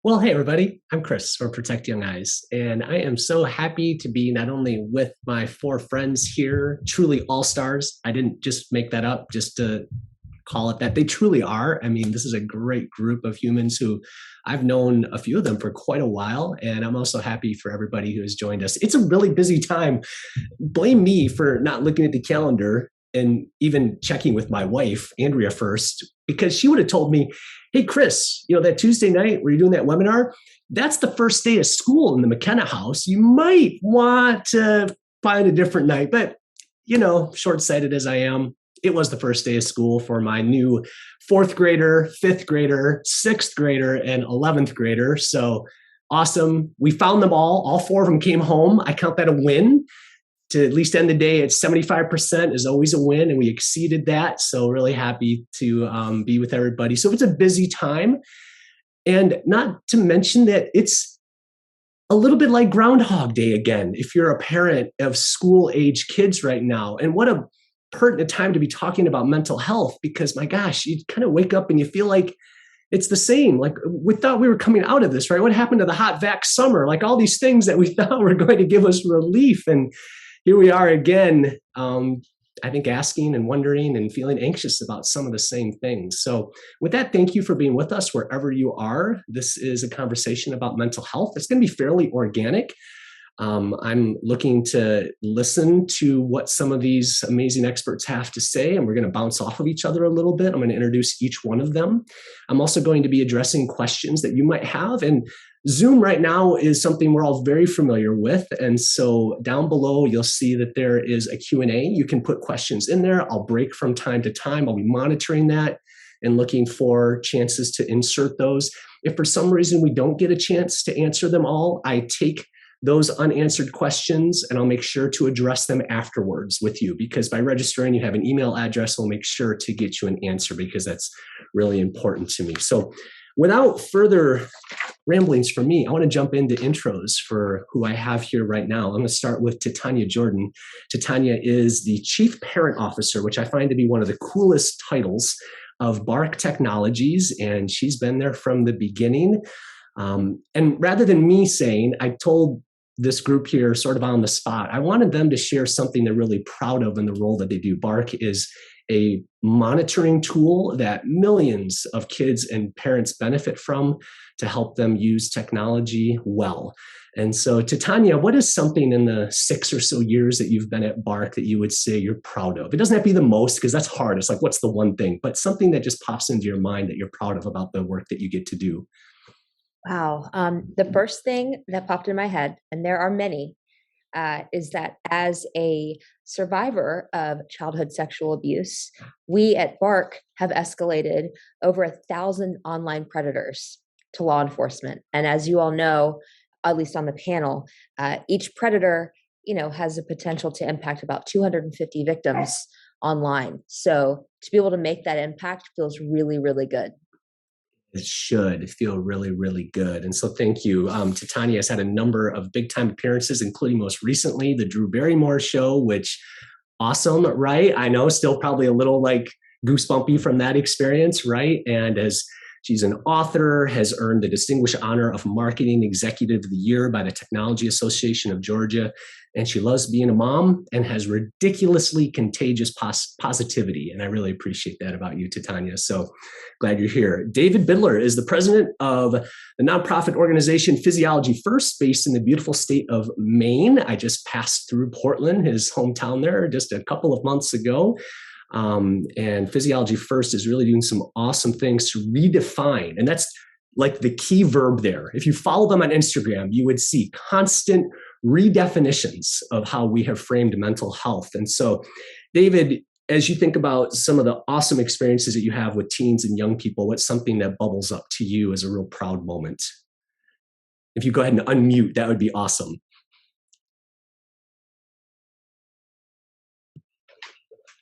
Well, hey, everybody. I'm Chris from Protect Young Eyes, and I am so happy to be not only with my four friends here, truly all stars. I didn't just make that up just to call it that. They truly are. I mean, this is a great group of humans who I've known a few of them for quite a while, and I'm also happy for everybody who has joined us. It's a really busy time. Blame me for not looking at the calendar and even checking with my wife, Andrea, first, because she would have told me, hey, Chris, that Tuesday night where you're doing that webinar, that's the first day of school in the McKenna house. You might want to find a different night. But, short-sighted as I am, it was the first day of school for my new fourth grader, fifth grader, sixth grader, and 11th grader. So awesome. We found them all four of them came home. I count that a win. To at least end the day at 75% is always a win, and we exceeded that. So really happy to be with everybody. So it's a busy time, and not to mention that it's a little bit like Groundhog Day again, if you're a parent of school-age kids right now. And what a pertinent time to be talking about mental health, because my gosh, you kind of wake up and you feel like it's the same. Like we thought we were coming out of this, right? What happened to the hot vac summer? Like all these things that we thought were going to give us relief, and here we are again, I think asking and wondering and feeling anxious about some of the same things. So with that, thank you for being with us wherever you are. This is a conversation about mental health. It's going to be fairly organic. I'm looking to listen to what some of these amazing experts have to say, and we're going to bounce off of each other a little bit. I'm going to introduce each one of them. I'm also going to be addressing questions that you might have, and Zoom right now is something we're all very familiar with. And so down below, you'll see that there is a Q&A. You can put questions in there. I'll break from time to time. I'll be monitoring that and looking for chances to insert those. If for some reason we don't get a chance to answer them all, I take those unanswered questions and I'll make sure to address them afterwards with you, because by registering, you have an email address. We'll make sure to get you an answer because that's really important to me. So without further ramblings from me, I want to jump into intros for who I have here right now. I'm going to start with Titania Jordan. Titania is the Chief Parent Officer, which I find to be one of the coolest titles of Bark Technologies, and she's been there from the beginning. And rather than me saying, I told this group here sort of on the spot, I wanted them to share something they're really proud of in the role that they do. Bark is a monitoring tool that millions of kids and parents benefit from to help them use technology well. And so, Titania, what is something in the 6 or so years that you've been at Bark that you would say you're proud of? It doesn't have to be the most, because that's hard. It's like, what's the one thing? But something that just pops into your mind that you're proud of about the work that you get to do. Wow. The first thing that popped in my head, and there are many, is that as a survivor of childhood sexual abuse, we at Bark have escalated over 1,000 online predators to law enforcement. And as you all know, at least on the panel, each predator, has a potential to impact about 250 victims online. So to be able to make that impact feels really, really good. It should feel really, really good. And so thank you. Titania has had a number of big time appearances, including most recently the Drew Barrymore show, which awesome, right? I know, still probably a little like goosebumpy from that experience, right? And as she's an author, has earned the distinguished honor of Marketing Executive of the Year by the Technology Association of Georgia. And she loves being a mom and has ridiculously contagious positivity. And I really appreciate that about you, Titania. So glad you're here. David Bidler is the president of the nonprofit organization Physiology First, based in the beautiful state of Maine. I just passed through Portland, his hometown there, just a couple of months ago. And Physiology First is really doing some awesome things to redefine. And that's like the key verb there. If you follow them on Instagram, you would see constant redefinitions of how we have framed mental health. And so, David, as you think about some of the awesome experiences that you have with teens and young people, what's something that bubbles up to you as a real proud moment? If you go ahead and unmute, that would be awesome.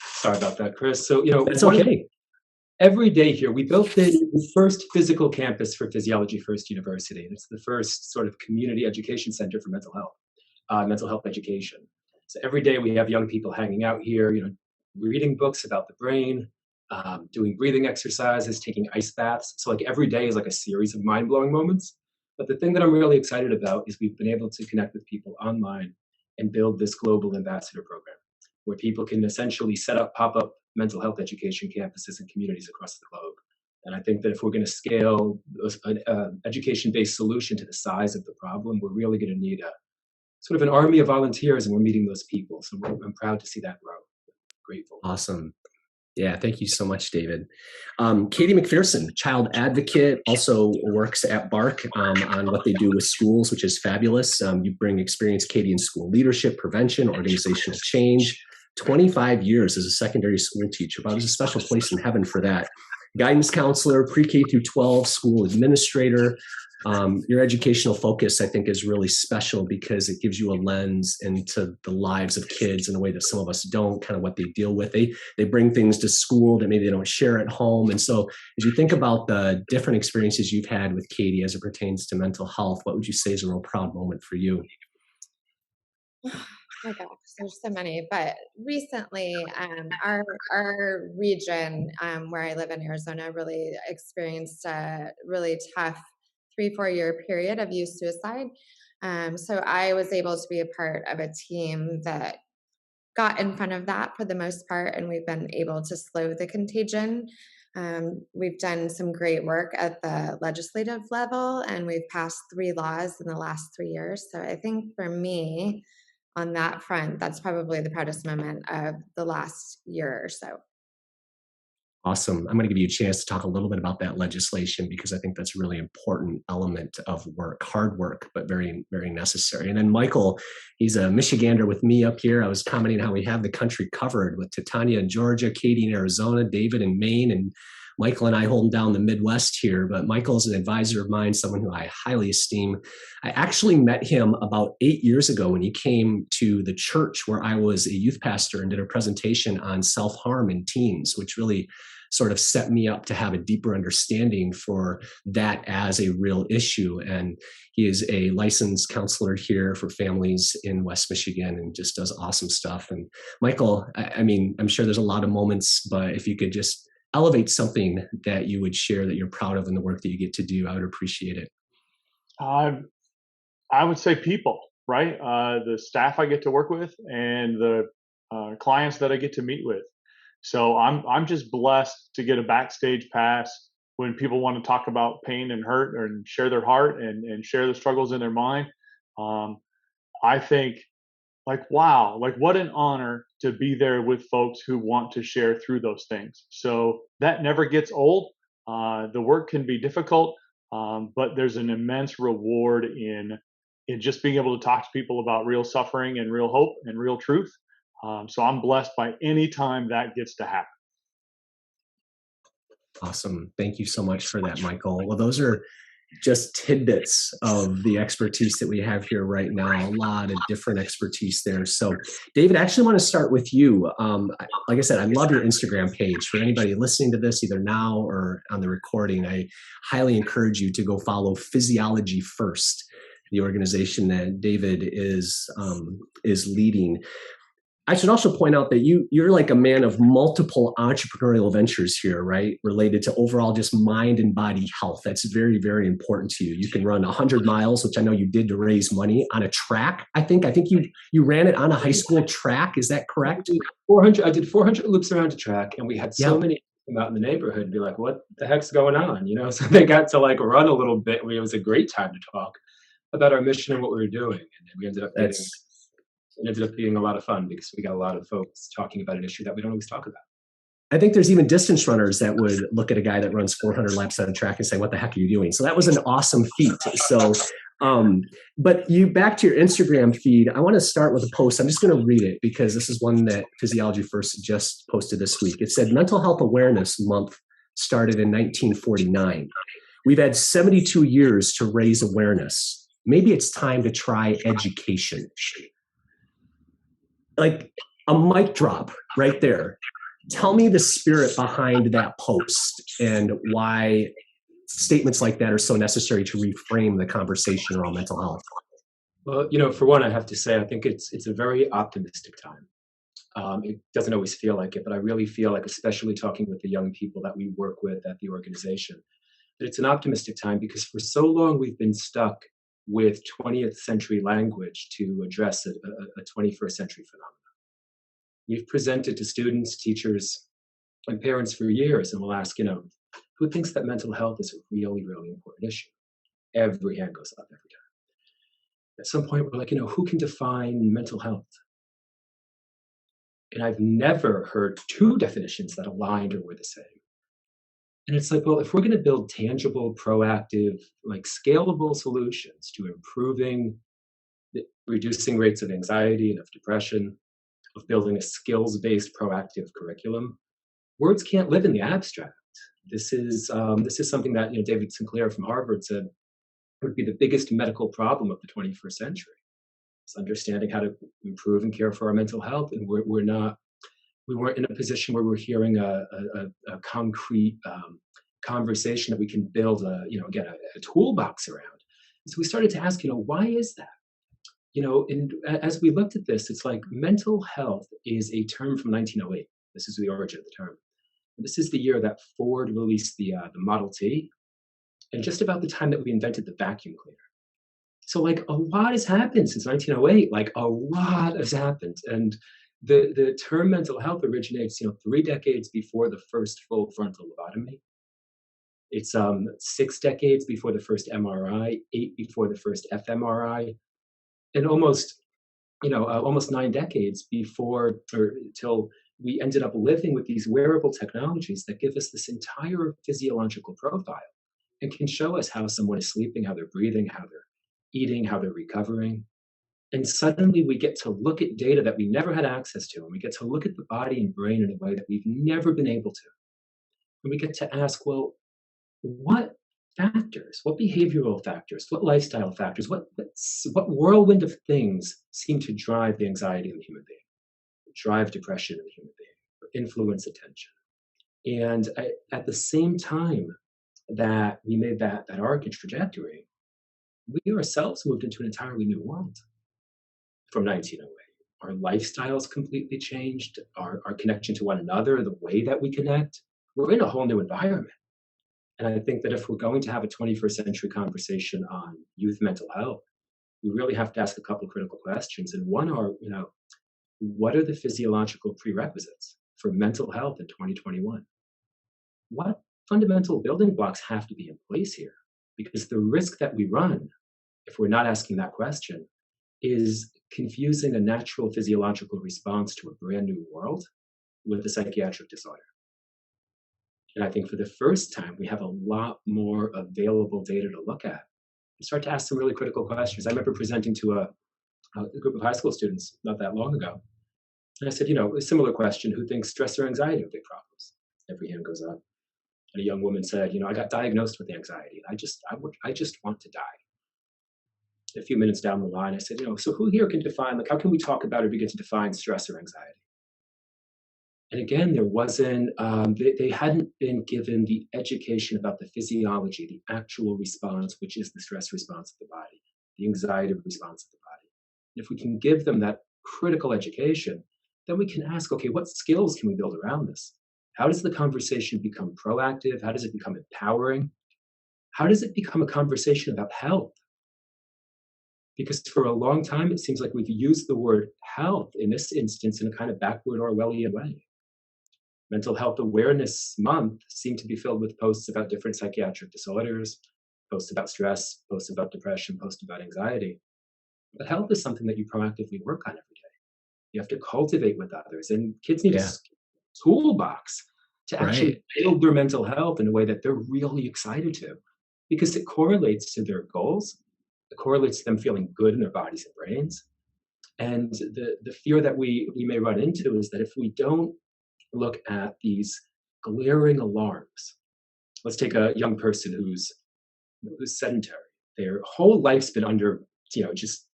Sorry about that, Chris. So, it's okay. Every day here, we built the first physical campus for Physiology First University. And it's the first sort of community education center for mental health education. So every day we have young people hanging out here, reading books about the brain, doing breathing exercises, taking ice baths. So like every day is like a series of mind-blowing moments. But the thing that I'm really excited about is we've been able to connect with people online and build this global ambassador program where people can essentially set up pop-up mental health education campuses and communities across the globe. And I think that if we're going to scale an education-based solution to the size of the problem, we're really going to need a sort of an army of volunteers, and we're meeting those people. So I'm proud to see that grow. Grateful. Awesome. Yeah, thank you so much, David. Katey McPherson, child advocate, also works at BARC on what they do with schools, which is fabulous. You bring experience, Katey, in school leadership, prevention, organizational change. 25 years as a secondary school teacher. But there's a special place in heaven for that. Guidance counselor, pre-K through 12 school administrator. Your educational focus, I think, is really special because it gives you a lens into the lives of kids in a way that some of us don't, kind of what they deal with. They bring things to school that maybe they don't share at home. And so as you think about the different experiences you've had with Katey as it pertains to mental health, what would you say is a real proud moment for you? Oh my gosh, there's so many. But recently, our region where I live in Arizona really experienced a really tough 3-4 year period of youth suicide. So I was able to be a part of a team that got in front of that for the most part, and we've been able to slow the contagion. We've done some great work at the legislative level, and we've passed 3 laws in the last 3 years. So I think for me, on that front, that's probably the proudest moment of the last year or so. Awesome. I'm going to give you a chance to talk a little bit about that legislation because I think that's a really important element of work, hard work, but very, very necessary. And then Michael, he's a Michigander with me up here. I was commenting how we have the country covered with Titania in Georgia, Katey in Arizona, David in Maine, and Michael and I holding down the Midwest here. But Michael is an advisor of mine, someone who I highly esteem. I actually met him about 8 years ago when he came to the church where I was a youth pastor and did a presentation on self-harm in teens, which really sort of set me up to have a deeper understanding for that as a real issue. And he is a licensed counselor here for families in West Michigan and just does awesome stuff. And Michael, I mean, I'm sure there's a lot of moments, but if you could just elevate something that you would share that you're proud of in the work that you get to do, I would appreciate it. I would say people, right? The staff I get to work with and the clients that I get to meet with. So I'm just blessed to get a backstage pass when people want to talk about pain and hurt and share their heart and share the struggles in their mind. I think like, wow, like what an honor to be there with folks who want to share through those things. So that never gets old. The work can be difficult, but there's an immense reward in just being able to talk to people about real suffering and real hope and real truth. So I'm blessed by any time that gets to happen. Awesome. Thank you so much for that, Michael. Well, those are just tidbits of the expertise that we have here right now, a lot of different expertise there. So David, I actually want to start with you. Like I said, I love your Instagram page. For anybody listening to this, either now or on the recording, I highly encourage you to go follow Physiology First, the organization that David is leading. I should also point out that you're like a man of multiple entrepreneurial ventures here, right? Related to overall just mind and body health. That's very, very important to you. You can run 100 miles, which I know you did to raise money, on a track. I think you ran it on a high school track. Is that correct? 400. I did 400 loops around a track, and we had so many come out in the neighborhood and be like, "What the heck's going on?" You know. So they got to like run a little bit. It was a great time to talk about our mission and what we were doing, and we ended up getting. It ended up being a lot of fun because we got a lot of folks talking about an issue that we don't always talk about. I think there's even distance runners that would look at a guy that runs 400 laps on a track and say, "What the heck are you doing?" So that was an awesome feat. So, but you back to your Instagram feed. I want to start with a post. I'm just going to read it because this is one that Physiology First just posted this week. It said, "Mental Health Awareness Month started in 1949. We've had 72 years to raise awareness. Maybe it's time to try education." Like a mic drop right there. Tell me the spirit behind that post and why statements like that are so necessary to reframe the conversation around mental health. Well, you know, for one, I have to say, I think it's a very optimistic time. It doesn't always feel like it, but I really feel like, especially talking with the young people that we work with at the organization, that it's an optimistic time because for so long we've been stuck with 20th century language to address a 21st century phenomenon. We've presented to students, teachers, and parents for years, and we'll ask, who thinks that mental health is a really, really important issue? Every hand goes up every time. At some point, we're like, who can define mental health? And I've never heard two definitions that aligned or were the same. And it's like, well, if we're going to build tangible, proactive, scalable solutions to improving, reducing rates of anxiety and of depression, of building a skills-based proactive curriculum, words can't live in the abstract. This is something that David Sinclair from Harvard said would be the biggest medical problem of the 21st century. It's understanding how to improve and care for our mental health, and we weren't in a position where we're hearing a concrete conversation that we can build a toolbox around. So we started to ask, why is that? And as we looked at this, it's like mental health is a term from 1908. This is the origin of the term. This is the year that Ford released the Model T, and just about the time that we invented the vacuum cleaner. So a lot has happened since 1908. A lot has happened, and the term mental health originates 3 decades before the first full frontal lobotomy. It's 6 decades before the first MRI, 8 before the first fMRI, and almost 9 decades before or till we ended up living with these wearable technologies that give us this entire physiological profile and can show us how someone is sleeping, how they're breathing, how they're eating, how they're recovering. And suddenly we get to look at data that we never had access to, and we get to look at the body and brain in a way that we've never been able to. And we get to ask, well, what factors, what behavioral factors, what lifestyle factors, what whirlwind of things seem to drive the anxiety in the human being, drive depression in the human being, or influence attention? And at the same time that we made that arc and trajectory, we ourselves moved into an entirely new world from 1908. Our lifestyles completely changed, our connection to one another, the way that we connect. We're in a whole new environment. And I think that if we're going to have a 21st century conversation on youth mental health, we really have to ask a couple of critical questions. And one are, what are the physiological prerequisites for mental health in 2021? What fundamental building blocks have to be in place here? Because the risk that we run, if we're not asking that question, is confusing a natural physiological response to a brand new world with a psychiatric disorder. And I think for the first time, we have a lot more available data to look at. We start to ask some really critical questions. I remember presenting to a group of high school students not that long ago. And I said, a similar question, who thinks stress or anxiety are big problems? Every hand goes up. And a young woman said, I got diagnosed with anxiety. And I just want to die. A few minutes down the line, I said, so who here can define, how can we talk about or begin to define stress or anxiety? And again, there wasn't, they hadn't been given the education about the physiology, the actual response, which is the stress response of the body, the anxiety response of the body. And if we can give them that critical education, then we can ask, okay, what skills can we build around this? How does the conversation become proactive? How does it become empowering? How does it become a conversation about health? Because for a long time, it seems like we've used the word health in this instance in a kind of backward Orwellian way. Mental Health Awareness Month seemed to be filled with posts about different psychiatric disorders, posts about stress, posts about depression, posts about anxiety. But health is something that you proactively work on every day. You have to cultivate with others, and kids need a toolbox to actually build their mental health in a way that they're really excited to, because it correlates to their goals. It correlates to them feeling good in their bodies and brains. And the fear that we may run into is that if we don't look at these glaring alarms, let's take a young person who's sedentary. Their whole life's been under, just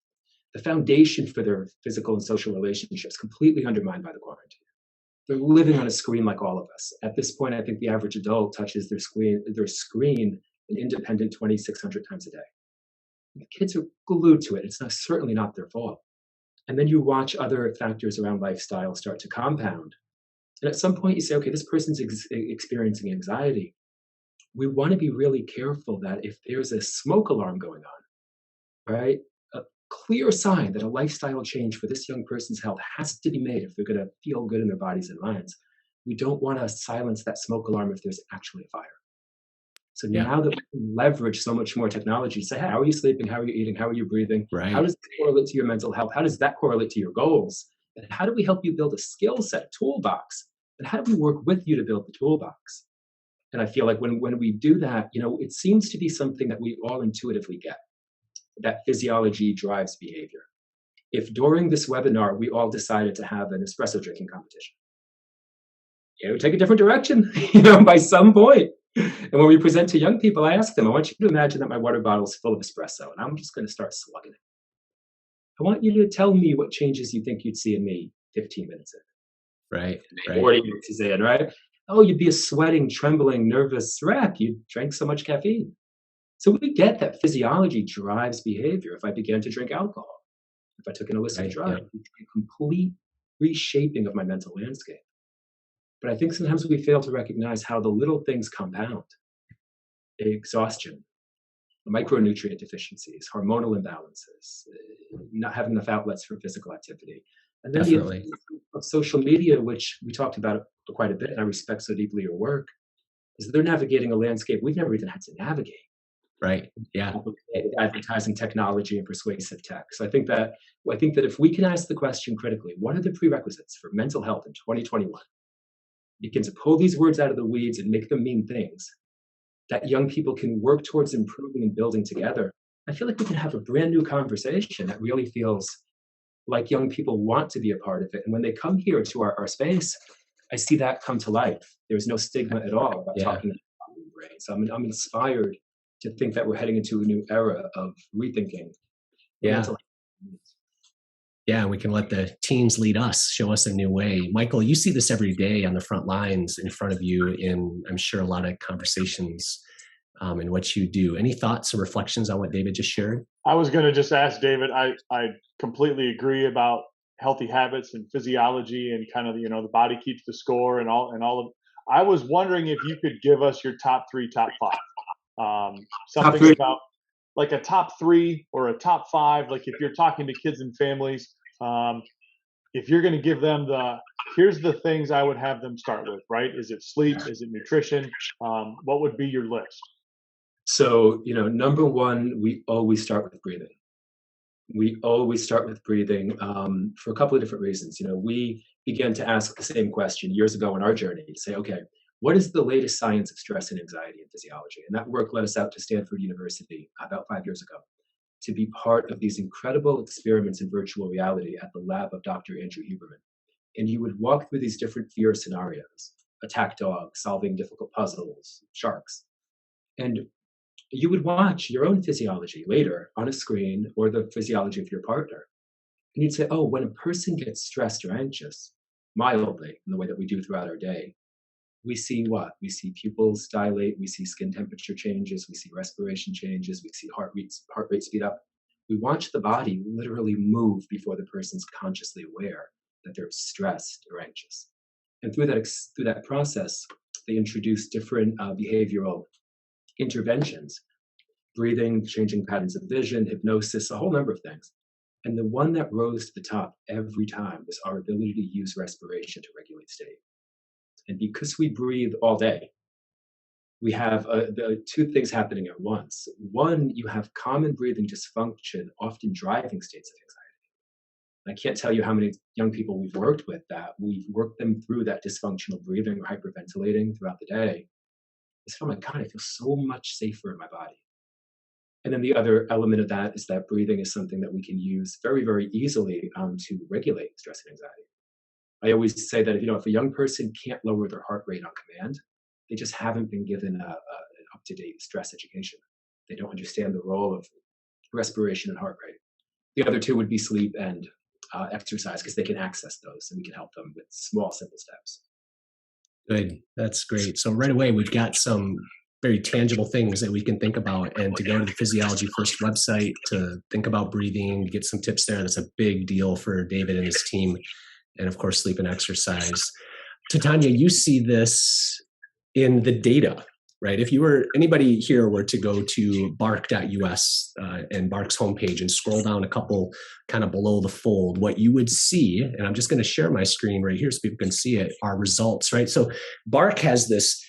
the foundation for their physical and social relationships completely undermined by the quarantine. They're living on a screen like all of us. At this point, I think the average adult touches their screen an independent 2,600 times a day. The kids are glued to it. It's certainly not their fault. And then you watch other factors around lifestyle start to compound. And at some point you say, okay, this person's experiencing anxiety. we want to be really careful that if there's a smoke alarm going on, right, a clear sign that a lifestyle change for this young person's health has to be made if they're going to feel good in their bodies and minds. We don't want to silence that smoke alarm if there's actually a fire. So Yeah. now that we can leverage so much more technology, say, hey, how are you sleeping? How are you eating? How are you breathing? Right. How does that correlate to your mental health? How does that correlate to your goals? And how do we help you build a skill set, toolbox? And how do we work with you to build the toolbox? And I feel like when we do that, it seems to be something that we all intuitively get, that physiology drives behavior. If during this webinar, we all decided to have an espresso drinking competition, it would take a different direction, by some point. And when we present to young people, I ask them, I want you to imagine that my water bottle is full of espresso, and I'm just going to start slugging it. I want you to tell me what changes you think you'd see in me 15 minutes in. Right. 40 minutes in, right? Oh, you'd be a sweating, trembling, nervous wreck. You drank so much caffeine. So we get that physiology drives behavior. If I began to drink alcohol, if I took an illicit drug, a complete reshaping of my mental landscape. But I think sometimes we fail to recognize how the little things compound. Exhaustion, micronutrient deficiencies, hormonal imbalances, not having enough outlets for physical activity. And then Definitely. the effects of social media, which we talked about quite a bit, and I respect so deeply your work, is that they're navigating a landscape we've never even had to navigate. Right. Yeah. Advertising technology and persuasive tech. So I think that if we can ask the question critically, what are the prerequisites for mental health in 2021? Begin to pull these words out of the weeds and make them mean things that young people can work towards improving and building together. I feel like we can have a brand new conversation that really feels like young people want to be a part of it. And when they come here to our space, I see that come to life. There's no stigma at all about talking about the brain. So I'm inspired to think that we're heading into a new era of rethinking mental health. Yeah, we can let the teens lead us, show us a new way. Michael, you see this every day on the front lines in front of you in, I'm sure, a lot of conversations in what you do. Any thoughts or reflections on what David just shared? I was going to just ask David, I completely agree about healthy habits and physiology and kind of, the body keeps the score and all of. I was wondering if you could give us your top 3, top 5. Something about like a top 3 or a top 5, like if you're talking to kids and families, if you're going to give them here's the things I would have them start with, right? Is it sleep? Is it nutrition? What would be your list? So, number one, we always start with breathing. We always start with breathing for a couple of different reasons. We began to ask the same question years ago in our journey to say, okay, what is the latest science of stress and anxiety and physiology? And that work led us out to Stanford University about 5 years ago to be part of these incredible experiments in virtual reality at the lab of Dr. Andrew Huberman. And you would walk through these different fear scenarios, attack dogs, solving difficult puzzles, sharks. And you would watch your own physiology later on a screen or the physiology of your partner. And you'd say, oh, when a person gets stressed or anxious, mildly, in the way that we do throughout our day, we see what? We see pupils dilate, we see skin temperature changes, we see respiration changes, we see heart rate speed up. We watch the body literally move before the person's consciously aware that they're stressed or anxious. And through that process, they introduce different behavioral interventions, breathing, changing patterns of vision, hypnosis, a whole number of things. And the one that rose to the top every time was our ability to use respiration to regulate state. And because we breathe all day, we have the two things happening at once. One, you have common breathing dysfunction, often driving states of anxiety. I can't tell you how many young people we've worked with that we've worked them through that dysfunctional breathing or hyperventilating throughout the day. It's, oh my God, I feel so much safer in my body. And then the other element of that is that breathing is something that we can use very, very easily to regulate stress and anxiety. I always say that if a young person can't lower their heart rate on command, they just haven't been given an up-to-date stress education. They don't understand the role of respiration and heart rate. The other two would be sleep and exercise, because they can access those and we can help them with small, simple steps. Good. That's great. So right away, we've got some very tangible things that we can think about, and to go to the Physiology First website to think about breathing, get some tips there. That's a big deal for David and his team. And of course, sleep and exercise. Titania, you see this in the data right? If anybody here were to go to bark.us and Bark's homepage and scroll down a couple kind of below the fold, what you would see, and I'm just going to share my screen right here so people can see it, are results, right? So Bark has this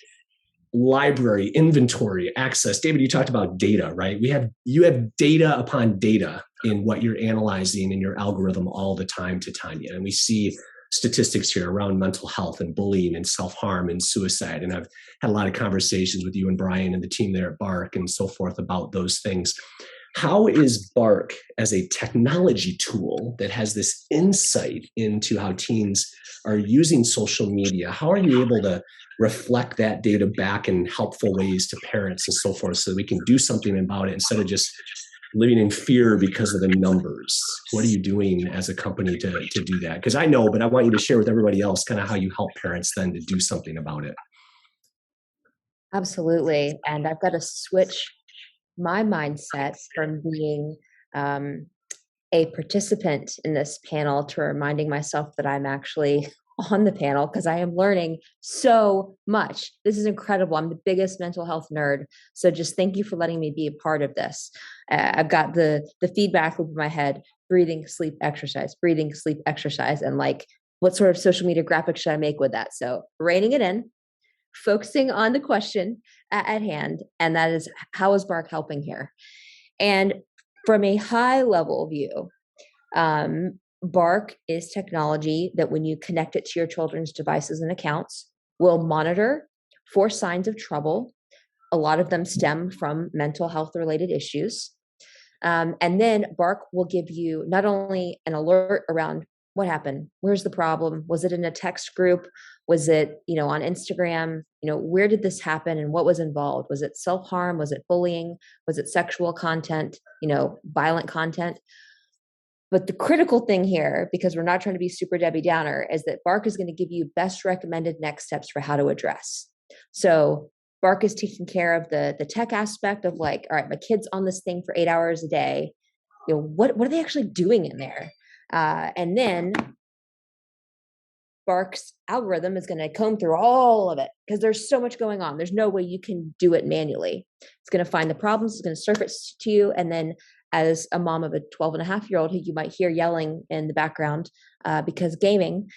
library, inventory, access. David, you talked about data, right? You have data upon data in what you're analyzing in your algorithm all the time, Titania. And we see statistics here around mental health and bullying and self-harm and suicide. And I've had a lot of conversations with you and Brian and the team there at Bark and so forth about those things. How is Bark, as a technology tool that has this insight into how teens are using social media, how are you able to reflect that data back in helpful ways to parents and so forth so that we can do something about it instead of just living in fear because of the numbers? What are you doing as a company to do that? Because I know, but I want you to share with everybody else kind of how you help parents then to do something about it. Absolutely. And I've got to switch my mindset from being a participant in this panel to reminding myself that I'm actually on the panel, because I am learning so much. This is incredible. I'm the biggest mental health nerd. So just thank you for letting me be a part of this. I've got the feedback loop in my head: breathing, sleep, exercise, breathing, sleep, exercise. And like, what sort of social media graphic should I make with that? So reining it in, focusing on the question at hand, and that is, how is Bark helping here? And from a high level view, Bark is technology that when you connect it to your children's devices and accounts, will monitor for signs of trouble. A lot of them stem from mental health related issues. And then Bark will give you not only an alert around what happened, where's the problem, was it in a text group, was it, on Instagram, where did this happen and what was involved? Was it self-harm? Was it bullying? Was it sexual content, violent content? But the critical thing here, because we're not trying to be super Debbie Downer, is that Bark is going to give you best recommended next steps for how to address. So Bark is taking care of the tech aspect of like, all right, my kid's on this thing for 8 hours a day. What are they actually doing in there? And then Bark's algorithm is going to comb through all of it because there's so much going on. There's no way you can do it manually. It's going to find the problems, it's going to surface to you. And then as a mom of a 12-and-a-half-year-old who you might hear yelling in the background because gaming,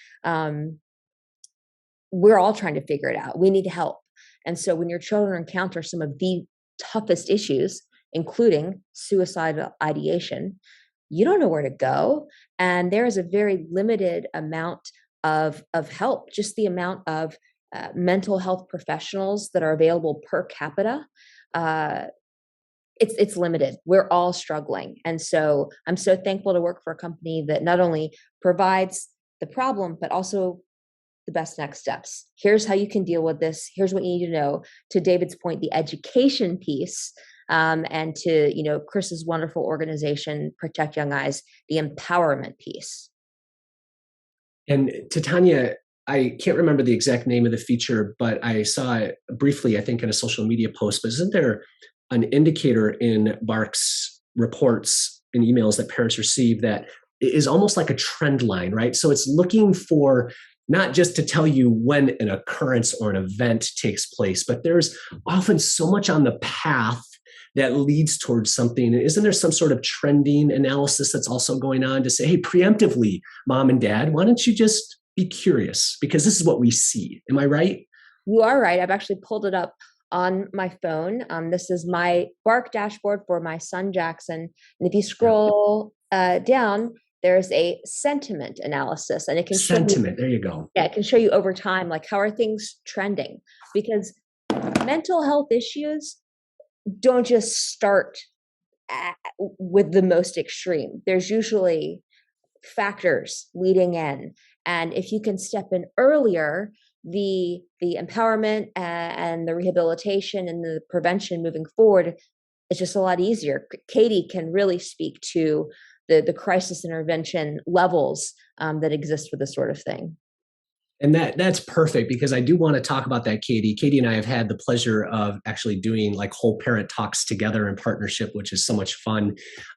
we're all trying to figure it out. We need help. And so when your children encounter some of the toughest issues, including suicidal ideation, you don't know where to go. And there is a very limited amount of help, just the amount of mental health professionals that are available per capita. It's limited. We're all struggling. And so I'm so thankful to work for a company that not only provides the problem, but also the best next steps. Here's how you can deal with this. Here's what you need to know. To David's point, the education piece, and to, Chris's wonderful organization, Protect Young Eyes, the empowerment piece. And Titania, I can't remember the exact name of the feature, but I saw it briefly, I think, in a social media post. But isn't there an indicator in Bark's reports and emails that parents receive that is almost like a trend line, right? So it's looking for not just to tell you when an occurrence or an event takes place, but there's often so much on the path that leads towards something. Isn't there some sort of trending analysis that's also going on to say, hey, preemptively, mom and dad, why don't you just be curious? Because this is what we see. Am I right? You are right. I've actually pulled it up on my phone. This is my Bark dashboard for my son, Jackson. And if you scroll down, there's a sentiment analysis, and it can sentiment. There you go. Yeah, it can show you over time, like, how are things trending? Because mental health issues don't just start with the most extreme. There's usually factors leading in, and if you can step in earlier, the empowerment and the rehabilitation and the prevention moving forward, it's just a lot easier. Katey can really speak to the crisis intervention levels that exist for this sort of thing. And that's perfect, because I do want to talk about that, Katey. Katey and I have had the pleasure of actually doing like whole parent talks together in partnership, which is so much fun.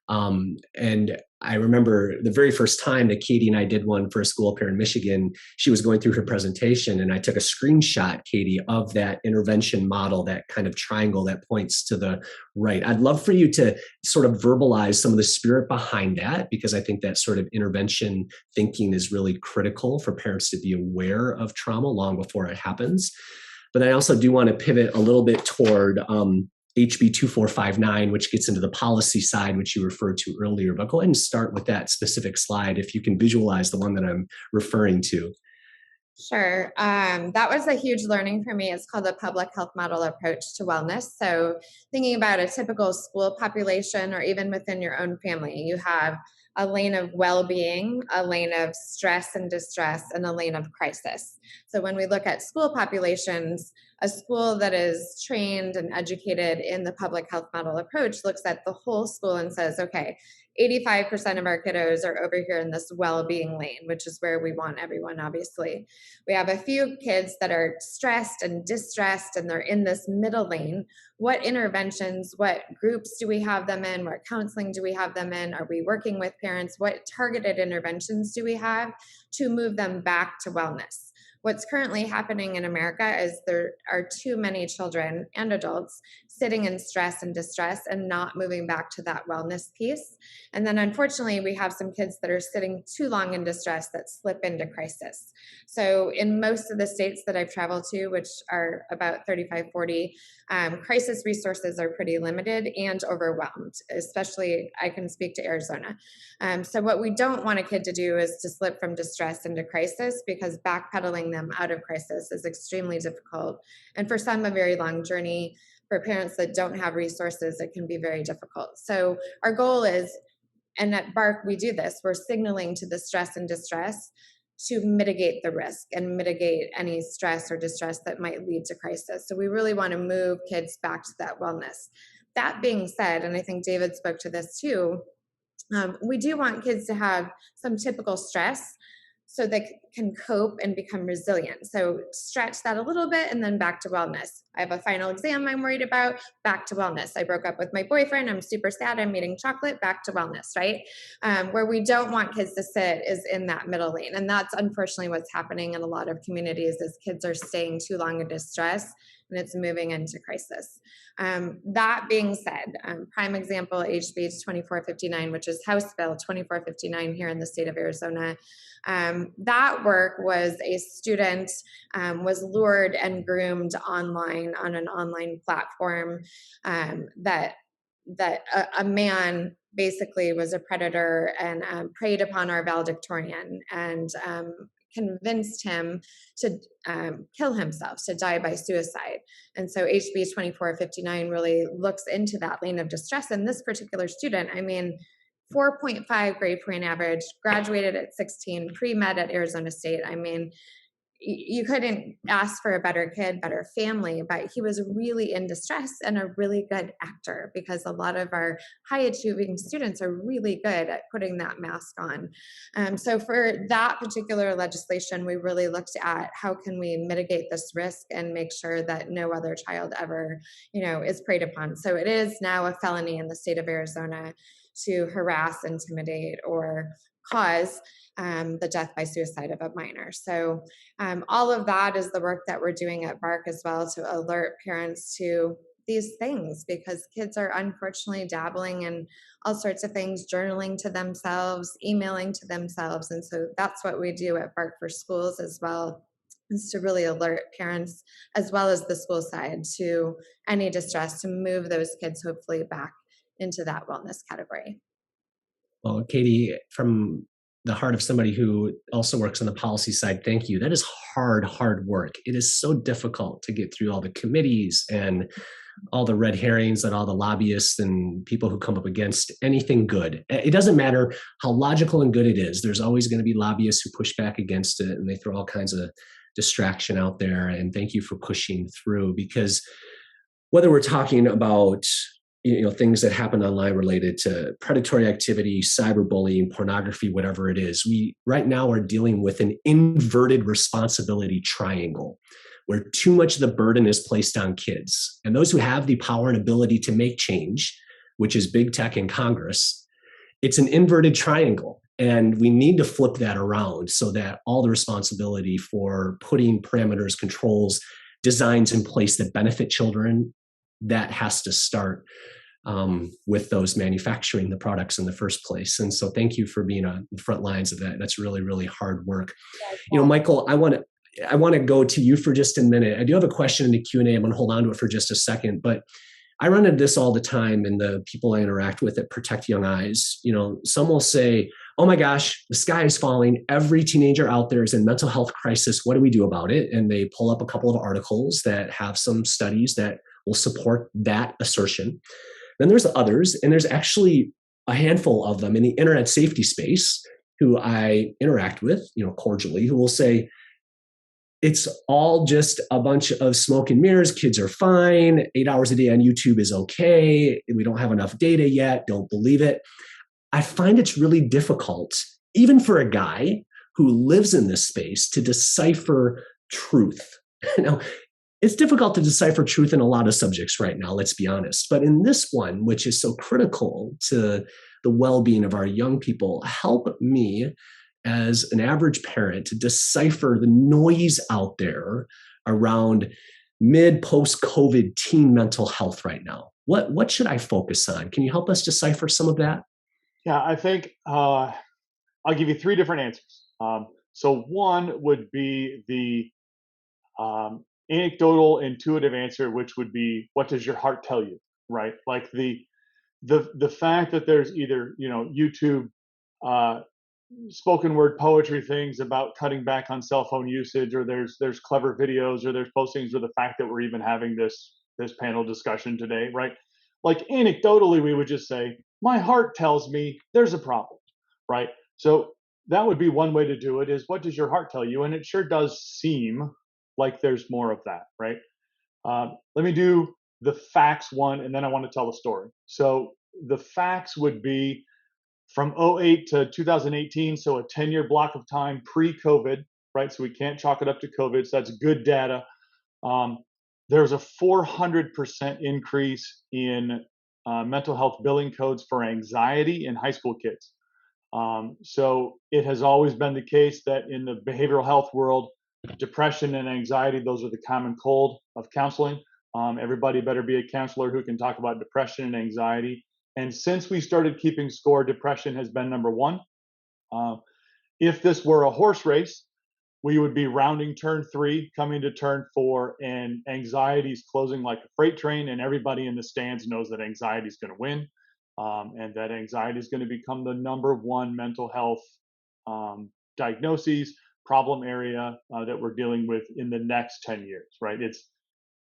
And I remember the very first time that Katey and I did one for a school up here in Michigan, she was going through her presentation and I took a screenshot, Katey, of that intervention model, that kind of triangle that points to the right. I'd love for you to sort of verbalize some of the spirit behind that, because I think that sort of intervention thinking is really critical for parents to be aware of trauma long before it happens. But I also do want to pivot a little bit toward HB 2459, which gets into the policy side, which you referred to earlier. But go ahead and start with that specific slide if you can visualize the one that I'm referring to. Sure. That was a huge learning for me. It's called the public health model approach to wellness. So thinking about a typical school population, or even within your own family, you have a lane of well-being, a lane of stress and distress, and a lane of crisis. So when we look at school populations, a school that is trained and educated in the public health model approach looks at the whole school and says, okay, 85% of our kiddos are over here in this well-being lane, which is where we want everyone, obviously. We have a few kids that are stressed and distressed, and they're in this middle lane. What interventions, what groups do we have them in? What counseling do we have them in? Are we working with parents? What targeted interventions do we have to move them back to wellness? What's currently happening in America is there are too many children and adults sitting in stress and distress and not moving back to that wellness piece. And then unfortunately, we have some kids that are sitting too long in distress that slip into crisis. So in most of the states that I've traveled to, which are about 35, 40, crisis resources are pretty limited and overwhelmed, especially I can speak to Arizona. So what we don't want a kid to do is to slip from distress into crisis, because backpedaling them out of crisis is extremely difficult. And for some, a very long journey. For parents that don't have resources, it can be very difficult. So our goal is, and at BARC we do this, we're signaling to the stress and distress to mitigate the risk and mitigate any stress or distress that might lead to crisis. So we really want to move kids back to that wellness. That being said, and I think David spoke to this too, we do want kids to have some typical stress so they can cope and become resilient. So stretch that a little bit and then back to wellness. I have a final exam I'm worried about, back to wellness. I broke up with my boyfriend, I'm super sad, I'm eating chocolate, back to wellness, right? Where we don't want kids to sit is in that middle lane. And that's unfortunately what's happening in a lot of communities, is kids are staying too long in distress and it's moving into crisis. That being said, prime example, HB 2459, which is House Bill 2459 here in the state of Arizona. That work was a student was lured and groomed online on an online platform that a man basically was a predator and preyed upon our valedictorian and convinced him to kill himself, to die by suicide. And so HB 2459 really looks into that lane of distress. And this particular student, I mean, 4.5 grade point average, graduated at 16, pre-med at Arizona State. I mean, you couldn't ask for a better kid, better family, but he was really in distress and a really good actor, because a lot of our high achieving students are really good at putting that mask on. So for that particular legislation, we really looked at how can we mitigate this risk and make sure that no other child ever, is preyed upon. So it is now a felony in the state of Arizona to harass, intimidate, or cause the death by suicide of a minor. So all of that is the work that we're doing at BARC as well, to alert parents to these things, because kids are unfortunately dabbling in all sorts of things, journaling to themselves, emailing to themselves. And so that's what we do at BARC for schools as well, is to really alert parents as well as the school side to any distress, to move those kids hopefully back into that wellness category. Well, Katey, from the heart of somebody who also works on the policy side, thank you. That is hard work. It is so difficult to get through all the committees and all the red herrings and all the lobbyists and people who come up against anything good. It doesn't matter how logical and good it is. There's always going to be lobbyists who push back against it, and they throw all kinds of distraction out there. And thank you for pushing through, because whether we're talking about things that happen online related to predatory activity, cyberbullying, pornography, whatever it is, we right now are dealing with an inverted responsibility triangle where too much of the burden is placed on kids. And those who have the power and ability to make change, which is big tech and Congress, it's an inverted triangle. And we need to flip that around so that all the responsibility for putting parameters, controls, designs in place that benefit children, that has to start with those manufacturing the products in the first place. And so thank you for being on the front lines of that. That's really, really hard work. You know, Michael, I want to go to you for just a minute. I do have a question in the Q&A. I'm going to hold on to it for just a second, but I run into this all the time in the people I interact with at Protect Young Eyes. You know, some will say, oh my gosh, the sky is falling. Every teenager out there is in mental health crisis. What do we do about it? And they pull up a couple of articles that have some studies that will support that assertion. Then there's others, and there's actually a handful of them in the internet safety space who I interact with, you know, cordially, who will say, it's all just a bunch of smoke and mirrors. Kids are fine. 8 hours a day on YouTube is okay. We don't have enough data yet. Don't believe it. I find it's really difficult, even for a guy who lives in this space, to decipher truth. Now, it's difficult to decipher truth in a lot of subjects right now, let's be honest. But in this one, which is so critical to the well-being of our young people, help me as an average parent to decipher the noise out there around post-COVID teen mental health right now. What should I focus on? Can you help us decipher some of that? Yeah, I think I'll give you 3 different answers. So one would be the anecdotal, intuitive answer, which would be, what does your heart tell you, right? Like the fact that there's either, you know, YouTube spoken word poetry things about cutting back on cell phone usage, or there's clever videos, or there's postings, or the fact that we're even having this panel discussion today, right? Like anecdotally, we would just say, my heart tells me there's a problem, right? So that would be one way to do it, is what does your heart tell you? And it sure does seem like there's more of that, right? Let me do the facts one, and then I want to tell a story. So the facts would be from '08 to 2018, so a 10-year block of time pre-COVID, right? So we can't chalk it up to COVID, so that's good data. There's a 400% increase in mental health billing codes for anxiety in high school kids. So it has always been the case that in the behavioral health world, depression and anxiety, those are the common cold of counseling. Everybody better be a counselor who can talk about depression and anxiety. And since we started keeping score, depression has been number 1. If this were a horse race, we would be rounding turn 3, coming to turn 4, and anxiety is closing like a freight train, and everybody in the stands knows that anxiety is going to win, and that anxiety is going to become the number 1 mental health diagnoses, problem area that we're dealing with in the next 10 years, right?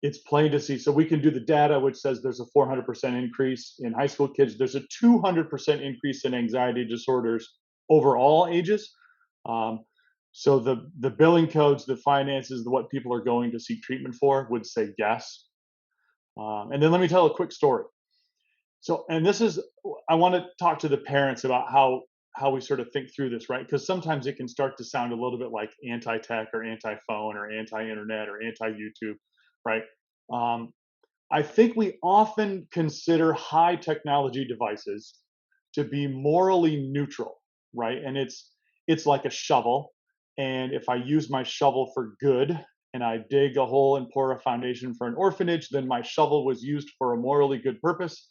It's plain to see. So we can do the data, which says there's a 400% increase in high school kids. There's a 200% increase in anxiety disorders over all ages. So the billing codes, the finances, what people are going to seek treatment for would say yes. And then let me tell a quick story. So, and this is, I want to talk to the parents about how we sort of think through this, right? Because sometimes it can start to sound a little bit like anti-tech or anti-phone or anti-internet or anti-YouTube, right? I think we often consider high technology devices to be morally neutral, right? And it's like a shovel. And if I use my shovel for good and I dig a hole and pour a foundation for an orphanage, then my shovel was used for a morally good purpose.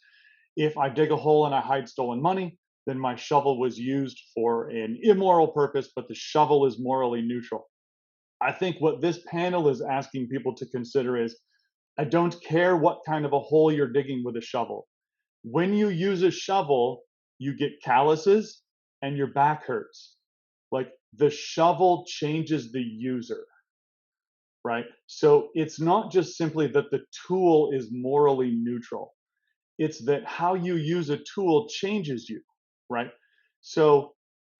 If I dig a hole and I hide stolen money, then my shovel was used for an immoral purpose, but the shovel is morally neutral. I think what this panel is asking people to consider is, I don't care what kind of a hole you're digging with a shovel. When you use a shovel, you get calluses and your back hurts. Like, the shovel changes the user, right? So it's not just simply that the tool is morally neutral. It's that how you use a tool changes you, right? So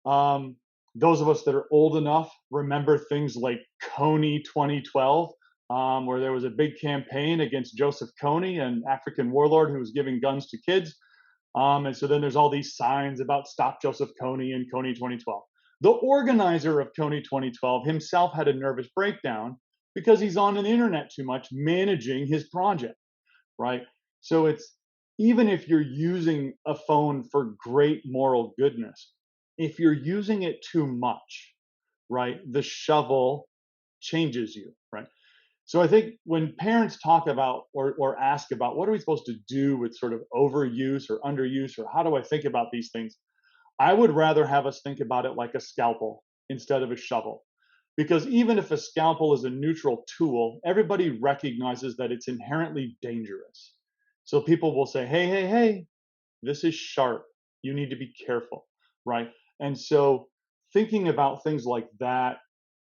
those of us that are old enough remember things like Kony 2012, where there was a big campaign against Joseph Kony, an African warlord who was giving guns to kids. And so then there's all these signs about Stop Joseph Kony and Kony 2012. The organizer of Kony 2012 himself had a nervous breakdown because he's on the internet too much managing his project, right? So even if you're using a phone for great moral goodness, if you're using it too much, right, the shovel changes you, right? So I think when parents talk about or ask about what are we supposed to do with sort of overuse or underuse, or how do I think about these things, I would rather have us think about it like a scalpel instead of a shovel. Because even if a scalpel is a neutral tool, everybody recognizes that it's inherently dangerous. So people will say, hey, hey, hey, this is sharp. You need to be careful, right? And so thinking about things like that,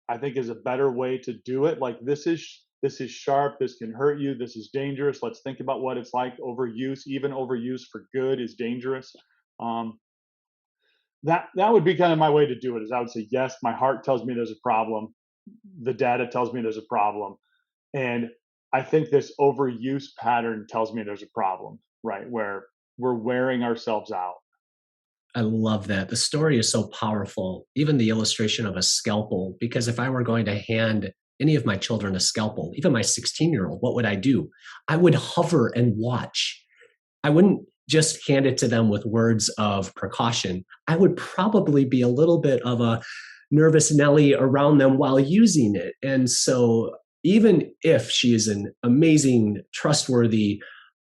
I think, is a better way to do it. Like, this is sharp, this can hurt you, this is dangerous. Let's think about what it's like. Overuse, even overuse for good, is dangerous. Um, that would be kind of my way to do it. Is I would say, yes, my heart tells me there's a problem, the data tells me there's a problem, and I think this overuse pattern tells me there's a problem, right? Where we're wearing ourselves out. I love that. The story is so powerful, even the illustration of a scalpel, because if I were going to hand any of my children a scalpel, even my 16-year-old, what would I do? I would hover and watch. I wouldn't just hand it to them with words of precaution. I would probably be a little bit of a nervous Nelly around them while using it. And so even if she is an amazing, trustworthy,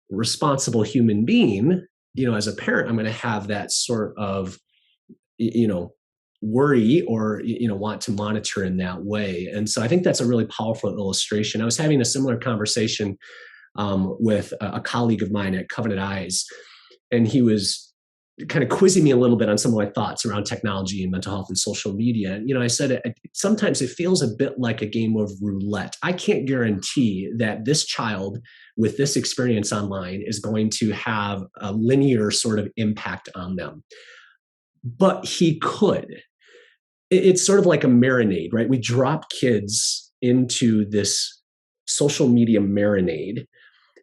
responsible human being, as a parent, I'm going to have that sort of, worry or, want to monitor in that way. And so I think that's a really powerful illustration. I was having a similar conversation with a colleague of mine at Covenant Eyes, and he was kind of quizzing me a little bit on some of my thoughts around technology and mental health and social media. And, I said, sometimes it feels a bit like a game of roulette. I can't guarantee that this child with this experience online is going to have a linear sort of impact on them. But he could. It's sort of like a marinade, right? We drop kids into this social media marinade.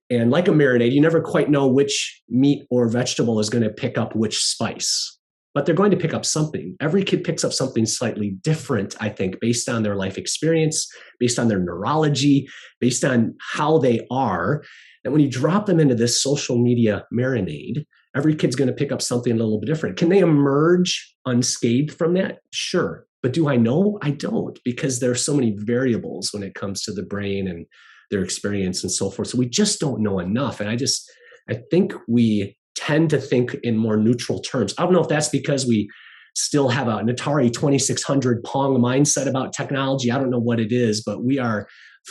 And like a marinade, you never quite know which meat or vegetable is going to pick up which spice, but they're going to pick up something. Every kid picks up something slightly different, I think, based on their life experience, based on their neurology, based on how they are. And when you drop them into this social media marinade, every kid's going to pick up something a little bit different. Can they emerge unscathed from that? Sure. But do I know? I don't, because there are so many variables when it comes to the brain and their experience and so forth. So we just don't know enough. And I think we tend to think in more neutral terms. I don't know if that's because we still have an Atari 2600 Pong mindset about technology. I don't know what it is, but we are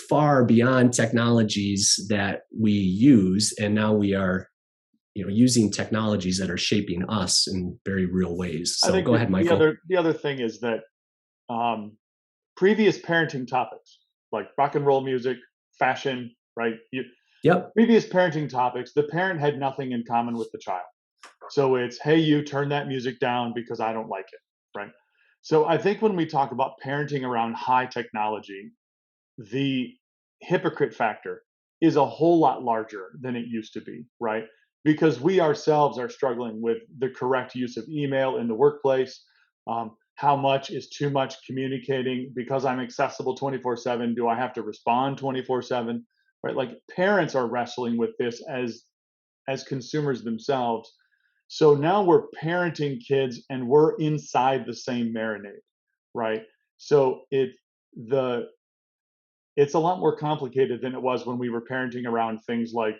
far beyond technologies that we use. And now we are, using technologies that are shaping us in very real ways. So go ahead, Michael. The other thing is that previous parenting topics like rock and roll music, fashion, right? Yep. Previous parenting topics, the parent had nothing in common with the child. So it's, hey, you turn that music down because I don't like it, right? So I think when we talk about parenting around high technology, the hypocrite factor is a whole lot larger than it used to be, right? Because we ourselves are struggling with the correct use of email in the workplace. How much is too much communicating? Because I'm accessible 24/7, do I have to respond 24/7? Right? Like, parents are wrestling with this as consumers themselves. So now we're parenting kids and we're inside the same marinade, right? So it's a lot more complicated than it was when we were parenting around things like,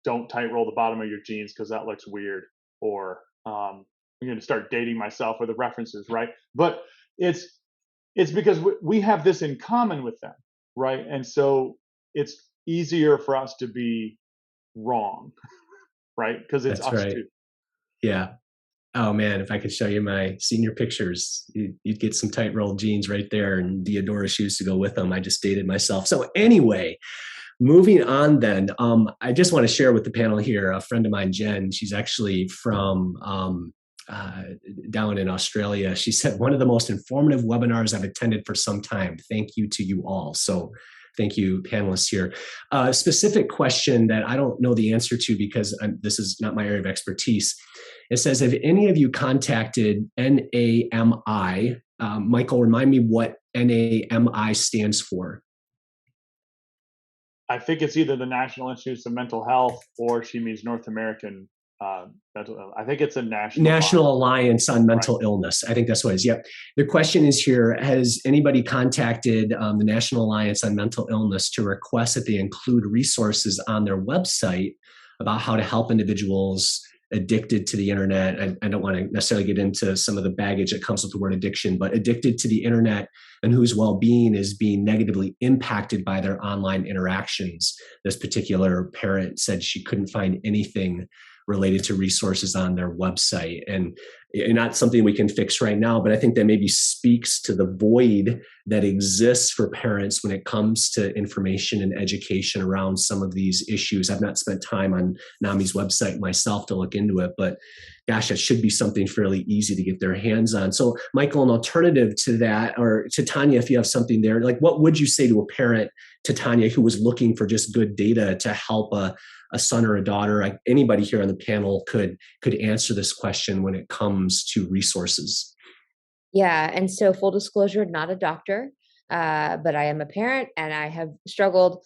don't tight roll the bottom of your jeans because that looks weird, or I'm going to start dating myself with the references, right? But it's because we have this in common with them, right? And so it's easier for us to be wrong, right? Because it's That's us right. too. Yeah. Oh man, if I could show you my senior pictures, you'd get some tight rolled jeans right there and Diodora shoes to go with them. I just dated myself. So anyway, moving on then, I just want to share with the panel here, a friend of mine, Jen, she's actually from down in Australia. She said, one of the most informative webinars I've attended for some time. Thank you to you all. So thank you, panelists here. A specific question that I don't know the answer to because this is not my area of expertise. It says, have any of you contacted NAMI? Michael, remind me what NAMI stands for. I think it's either the National Institutes of Mental Health or she means North American mental health. I think it's a national National Alliance on Right. Mental Illness. I think that's what it is. Yep. The question is here, has anybody contacted the National Alliance on Mental Illness to request that they include resources on their website about how to help individuals addicted to the internet? I don't want to necessarily get into some of the baggage that comes with the word addiction, but addicted to the internet and whose well-being is being negatively impacted by their online interactions. This particular parent said she couldn't find anything related to resources on their website, and not something we can fix right now, but I think that maybe speaks to the void that exists for parents when it comes to information and education around some of these issues. I've not spent time on NAMI's website myself to look into it, but gosh, that should be something fairly easy to get their hands on. So Michael, an alternative to that, or to Tanya, if you have something there, like what would you say to a parent, to Tanya, who was looking for just good data to help a son or a daughter? Like anybody here on the panel could answer this question when it comes to resources. Yeah, and so full disclosure, not a doctor, but I am a parent, and I have struggled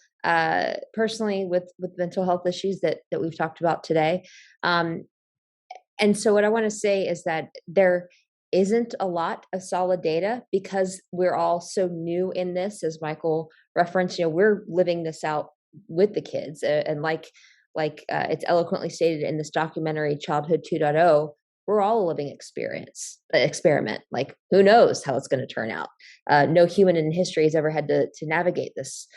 personally with mental health issues that we've talked about today. And so what I want to say is that there isn't a lot of solid data because we're all so new in this, as Michael referenced. We're living this out with the kids, and like it's eloquently stated in this documentary, Childhood 2.0, we're all a living experiment. Like, who knows how it's going to turn out? No human in history has ever had to navigate this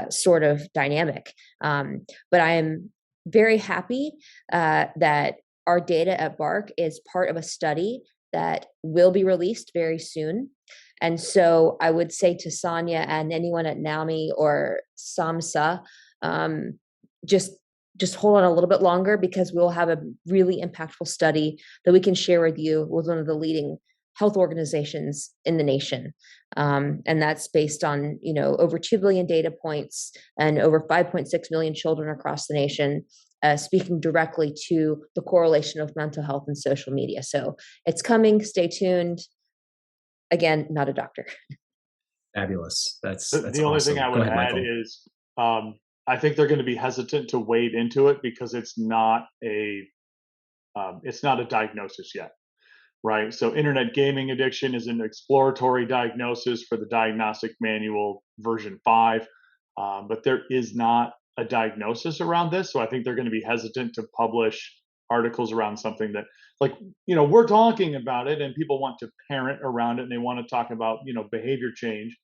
sort of dynamic. But I am very happy that our data at BARC is part of a study that will be released very soon. And so I would say to Sonia and anyone at NAMI or SAMHSA, just hold on a little bit longer, because we'll have a really impactful study that we can share with you with one of the leading health organizations in the nation. And that's based on, over 2 billion data points and over 5.6 million children across the nation, speaking directly to the correlation of mental health and social media. So it's coming, stay tuned. Again, not a doctor. Fabulous. That's the only awesome. thing I would add Michael. is I think they're going to be hesitant to wade into it because it's not a diagnosis yet, right? So internet gaming addiction is an exploratory diagnosis for the diagnostic manual version 5, but there is not a diagnosis around this. So I think they're going to be hesitant to publish articles around something that, like, we're talking about it and people want to parent around it and they want to talk about, behavior change.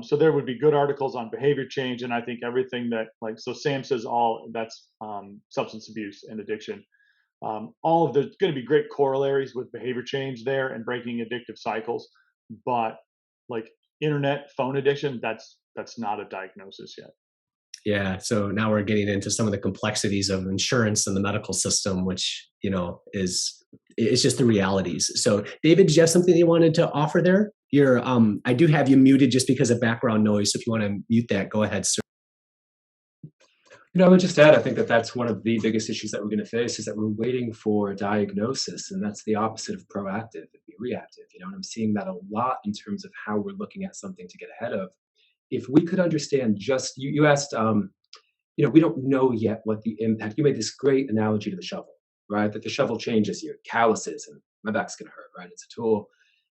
So there would be good articles on behavior change, and I think everything that, like, so Sam says that's substance abuse and addiction. All of there's going to be great corollaries with behavior change there and breaking addictive cycles, but like internet phone addiction, that's not a diagnosis yet. Yeah. So now we're getting into some of the complexities of insurance and the medical system, which, it's just the realities. So David, did you have something that you wanted to offer there? I do have you muted just because of background noise. So if you want to mute that, go ahead, sir. I would just add, I think that's one of the biggest issues that we're going to face, is that we're waiting for a diagnosis, and that's the opposite of proactive. It'd be reactive, and I'm seeing that a lot in terms of how we're looking at something to get ahead of. If we could understand just, you asked, we don't know yet what the impact, you made this great analogy to the shovel, right? That the shovel changes your calluses and my back's going to hurt, right? It's a tool.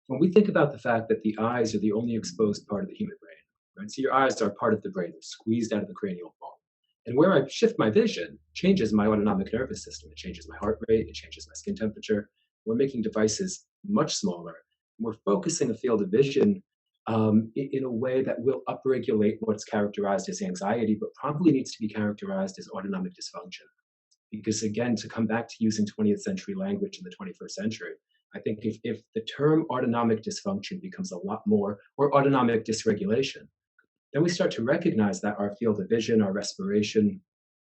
When we think about the fact that the eyes are the only exposed part of the human brain, right? So your eyes are part of the brain, they're squeezed out of the cranial bone. And where I shift my vision changes my autonomic nervous system. It changes my heart rate, it changes my skin temperature. We're making devices much smaller. We're focusing a field of vision in a way that will upregulate what's characterized as anxiety, but probably needs to be characterized as autonomic dysfunction. Because again, to come back to using 20th century language in the 21st century, I think if the term autonomic dysfunction becomes a lot more, or autonomic dysregulation, then we start to recognize that our field of vision, our respiration,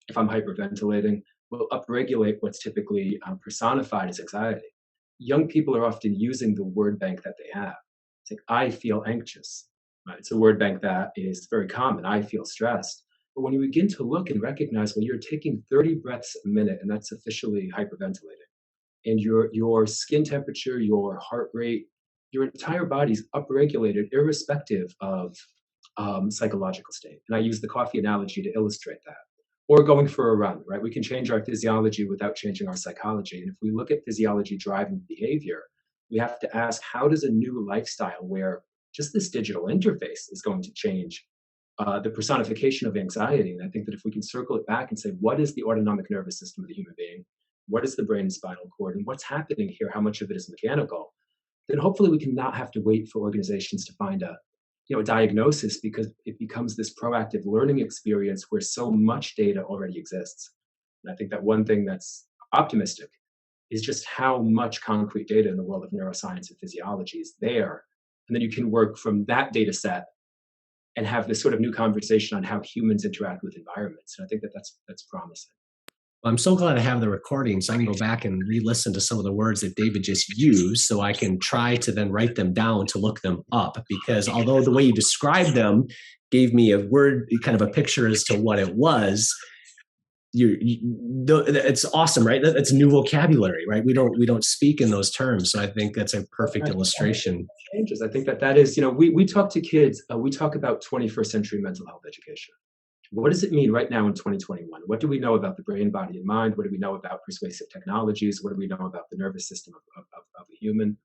if I'm hyperventilating, will upregulate what's typically personified as anxiety. Young people are often using the word bank that they have. It's like, I feel anxious, right? It's a word bank that is very common. I feel stressed. But when you begin to look and recognize, well, you're taking 30 breaths a minute, and that's officially hyperventilating. And your skin temperature, your heart rate, your entire body's upregulated irrespective of psychological state. And I use the coffee analogy to illustrate that. Or going for a run, right? We can change our physiology without changing our psychology. And if we look at physiology driving behavior, we have to ask, how does a new lifestyle where just this digital interface is going to change the personification of anxiety? And I think that if we can circle it back and say, what is the autonomic nervous system of the human being? What is the brain and spinal cord? And what's happening here? How much of it is mechanical? Then hopefully we can not have to wait for organizations to find a diagnosis, because it becomes this proactive learning experience where so much data already exists. And I think that one thing that's optimistic is just how much concrete data in the world of neuroscience and physiology is there. And then you can work from that data set and have this sort of new conversation on how humans interact with environments. And I think that that's promising. I'm so glad I have the recording so I can go back and re-listen to some of the words that David just used so I can try to then write them down to look them up, because although the way you described them gave me a word, kind of a picture as to what it was, it's awesome, right? That's new vocabulary, right? We don't speak in those terms. So I think that's a perfect illustration. Changes. I think that is, we talk to kids, we talk about 21st century mental health education. What does it mean right now in 2021? What do we know about the brain, body, and mind? What do we know about persuasive technologies? What do we know about the nervous system of a human?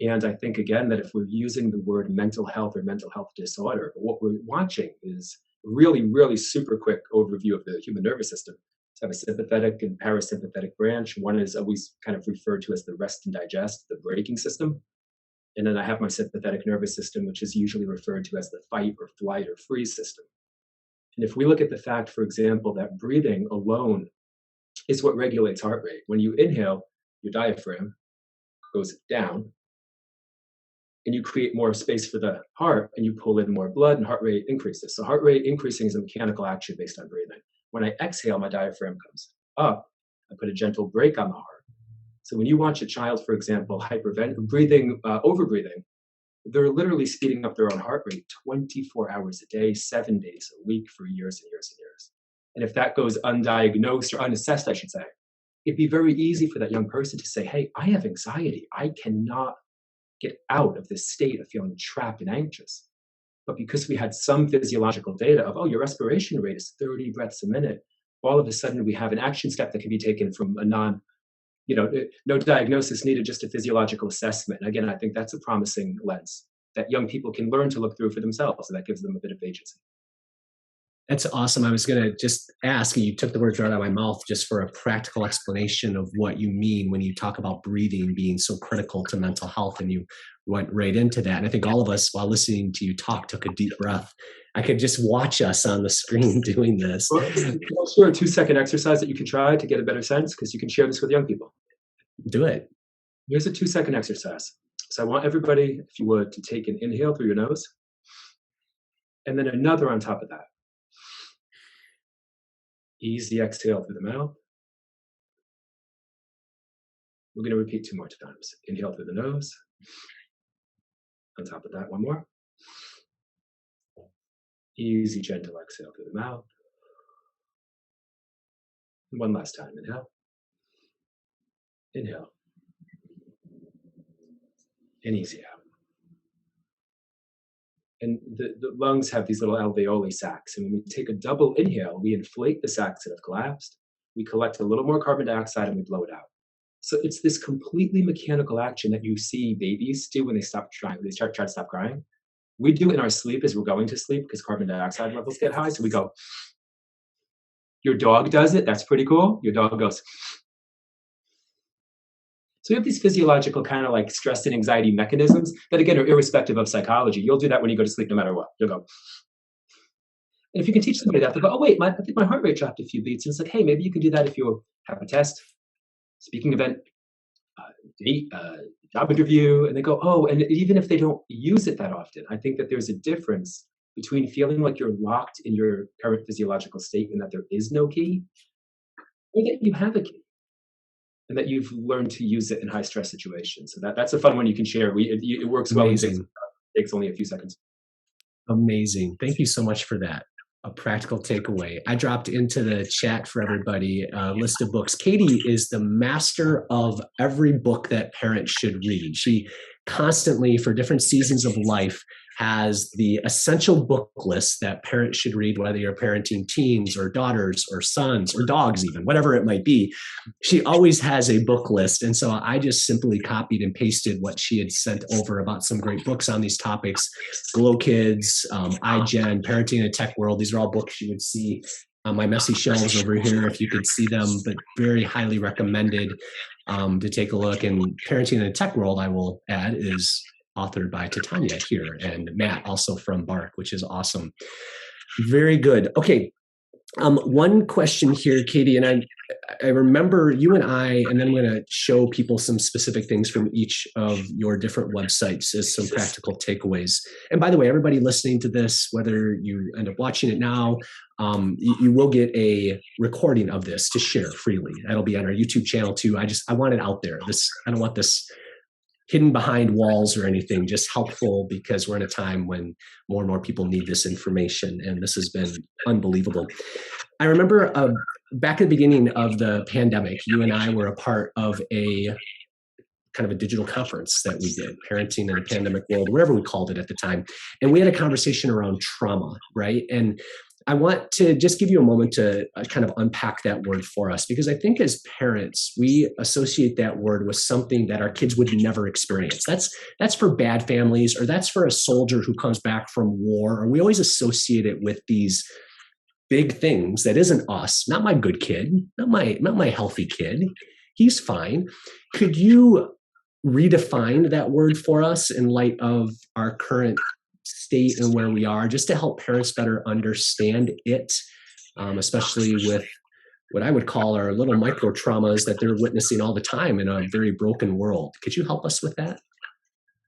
And I think, again, that if we're using the word mental health or mental health disorder, what we're watching is really, really super quick overview of the human nervous system. So I have a sympathetic and parasympathetic branch. One is always kind of referred to as the rest and digest, the braking system. And then I have my sympathetic nervous system, which is usually referred to as the fight or flight or freeze system. And if we look at the fact, for example, that breathing alone is what regulates heart rate. When you inhale, your diaphragm goes down and you create more space for the heart and you pull in more blood and heart rate increases. So heart rate increasing is a mechanical action based on breathing. When I exhale, my diaphragm comes up. I put a gentle brake on the heart. So when you watch a child, for example, overbreathing, they're literally speeding up their own heart rate 24 hours a day, 7 days a week for years and years and years. And if that goes undiagnosed or unassessed, I should say, it'd be very easy for that young person to say, hey, I have anxiety. I cannot get out of this state of feeling trapped and anxious. But because we had some physiological data of, your respiration rate is 30 breaths a minute, all of a sudden we have an action step that can be taken from a no diagnosis needed, just a physiological assessment. And again, I think that's a promising lens that young people can learn to look through for themselves, and that gives them a bit of agency. That's awesome. I was going to just ask, you took the words right out of my mouth, just for a practical explanation of what you mean when you talk about breathing being so critical to mental health, and you went right into that. And I think all of us, while listening to you talk, took a deep breath. I could just watch us on the screen doing this. Well, I'll share a 2-second exercise that you can try to get a better sense, because you can share this with young people. Do it. Here's a 2-second exercise. So I want everybody, if you would, to take an inhale through your nose, and then another on top of that. Easy exhale through the mouth. We're going to repeat 2 more times. Inhale through the nose. On top of that, one more. Easy, gentle exhale through the mouth. And one last time. Inhale. Inhale. And easy out. And the lungs have these little alveoli sacs. And when we take a double inhale, we inflate the sacs that have collapsed. We collect a little more carbon dioxide and we blow it out. So it's this completely mechanical action that you see babies do when they stop trying, they try to stop crying. We do in our sleep as we're going to sleep because carbon dioxide levels get high. So we go, your dog does it. That's pretty cool. Your dog goes. So we have these physiological kind of like stress and anxiety mechanisms that, again, are irrespective of psychology. You'll do that when you go to sleep no matter what. You'll go. And if you can teach somebody that, they'll go, oh, wait, I think my heart rate dropped a few beats. And it's like, hey, maybe you can do that if you have a test, speaking event, job interview. And they go, oh, and even if they don't use it that often, I think that there's a difference between feeling like you're locked in your current physiological state and that there is no key, or that you have a key. And that you've learned to use it in high stress situations. So that's a fun one you can share. It works well. It takes only a few seconds. Amazing. Thank you so much for that. A practical takeaway. I dropped into the chat for everybody a list of books. Katey is the master of every book that parents should read. She constantly, for different seasons of life, has the essential book list that parents should read, whether you're parenting teens or daughters or sons or dogs, even whatever it might be. She always has a book list. And so I just simply copied and pasted what she had sent over about some great books on these topics. Glow Kids, iGen, Parenting in a Tech World. These are all books you would see on my messy shelves over here if you could see them, but very highly recommended to take a look. And Parenting in a Tech World, I will add, is authored by Titania here and Matt, also from Bark, which is awesome. Very good. Okay. One question here, Katey, and I remember you and I, and then I'm going to show people some specific things from each of your different websites as some practical takeaways. And by the way, everybody listening to this, whether you end up watching it now, you will get a recording of this to share freely. That'll be on our YouTube channel too. I want it out there. I don't want this hidden behind walls or anything, just helpful because we're in a time when more and more people need this information. And this has been unbelievable. I remember back at the beginning of the pandemic, you and I were a part of a kind of a digital conference that we did, Parenting in a Pandemic World, wherever we called it at the time. And we had a conversation around trauma, right? And I want to just give you a moment to kind of unpack that word for us, because I think as parents, we associate that word with something that our kids would never experience. That's for bad families, or that's for a soldier who comes back from war, or we always associate it with these big things that isn't us, not my good kid, not my healthy kid. He's fine. Could you redefine that word for us in light of our current state and where we are, just to help parents better understand it, especially with what I would call our little micro traumas that they're witnessing all the time in a very broken world? Could you help us with that?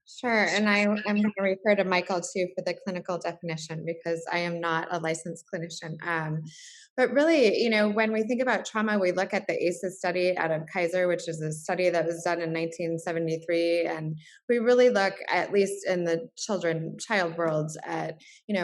Sure. And I'm going to refer to Michael too for the clinical definition, because I am not a licensed clinician. But really, when we think about trauma, we look at the ACEs study out of Kaiser, which is a study that was done in 1973. And we really look, at least in the child world, at,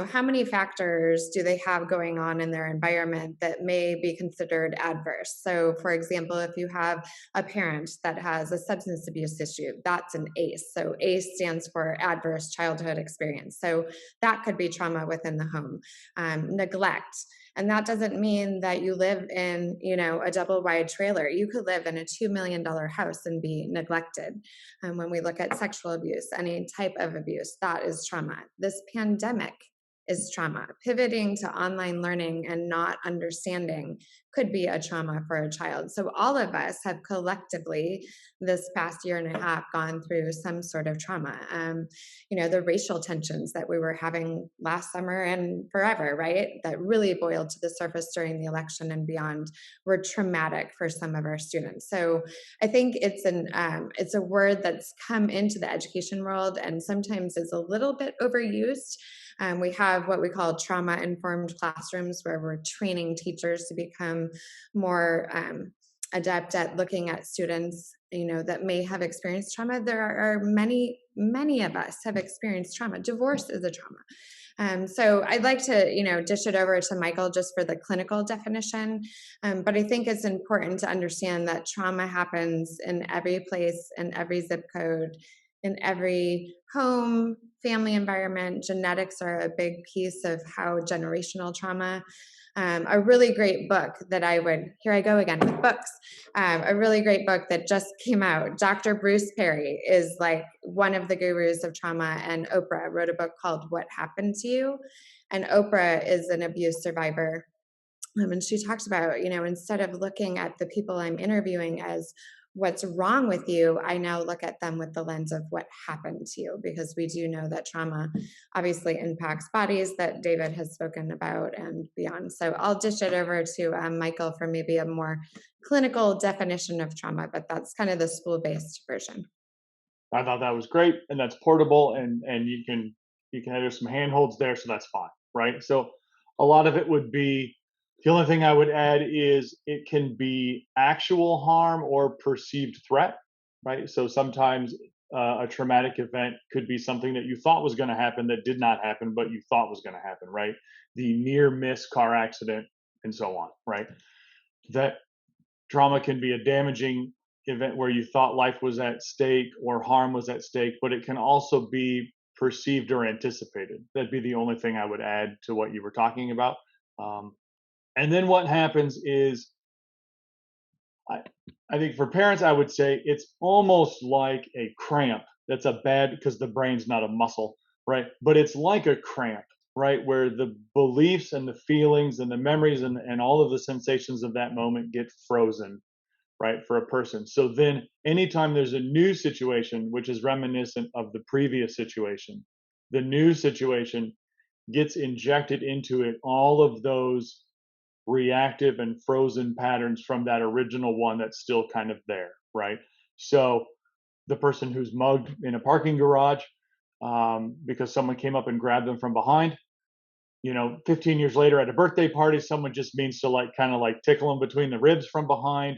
how many factors do they have going on in their environment that may be considered adverse. So for example, if you have a parent that has a substance abuse issue, that's an ACE. So ACE stands for adverse childhood experience. So that could be trauma within the home. Neglect. And that doesn't mean that you live in, a double wide trailer. You could live in a $2 million house and be neglected. And when we look at sexual abuse, any type of abuse, that is trauma. This pandemic is trauma. Pivoting to online learning and not understanding could be a trauma for a child. So all of us have collectively this past year and a half gone through some sort of trauma. The racial tensions that we were having last summer and forever, right? That really boiled to the surface during the election and beyond were traumatic for some of our students. So I think it's a word that's come into the education world and sometimes is a little bit overused. We have what we call trauma-informed classrooms, where we're training teachers to become more adept at looking at students, that may have experienced trauma. There are many of us have experienced trauma. Divorce is a trauma. So I'd like to, dish it over to Michael just for the clinical definition. But I think it's important to understand that trauma happens in every place, in every zip code, in every home, family environment. Genetics are a big piece of how generational trauma. A really great book that here I go again with books. A really great book that just came out. Dr. Bruce Perry is like one of the gurus of trauma, and Oprah wrote a book called What Happened to You? And Oprah is an abuse survivor. And she talks about, instead of looking at the people I'm interviewing as what's wrong with you, I now look at them with the lens of what happened to you, because we do know that trauma obviously impacts bodies that David has spoken about and beyond. So I'll dish it over to Michael for maybe a more clinical definition of trauma, but that's kind of the school-based version. I thought that was great, and that's portable, and you can have some handholds there, so that's fine, right? So a lot of it would be, the only thing I would add is it can be actual harm or perceived threat, right? So sometimes a traumatic event could be something that you thought was going to happen that did not happen, but you thought was going to happen, right? The near miss car accident and so on, right? That trauma can be a damaging event where you thought life was at stake or harm was at stake, but it can also be perceived or anticipated. That'd be the only thing I would add to what you were talking about. And then what happens is, I think for parents, I would say it's almost like a cramp. That's a bad, because the brain's not a muscle, right? But it's like a cramp, right? Where the beliefs and the feelings and the memories and all of the sensations of that moment get frozen, right, for a person. So then anytime there's a new situation, which is reminiscent of the previous situation, the new situation gets injected into it, all of those reactive and frozen patterns from that original one that's still kind of there, right? So the person who's mugged in a parking garage because someone came up and grabbed them from behind, 15 years later at a birthday party, someone just means to kind of tickle them between the ribs from behind.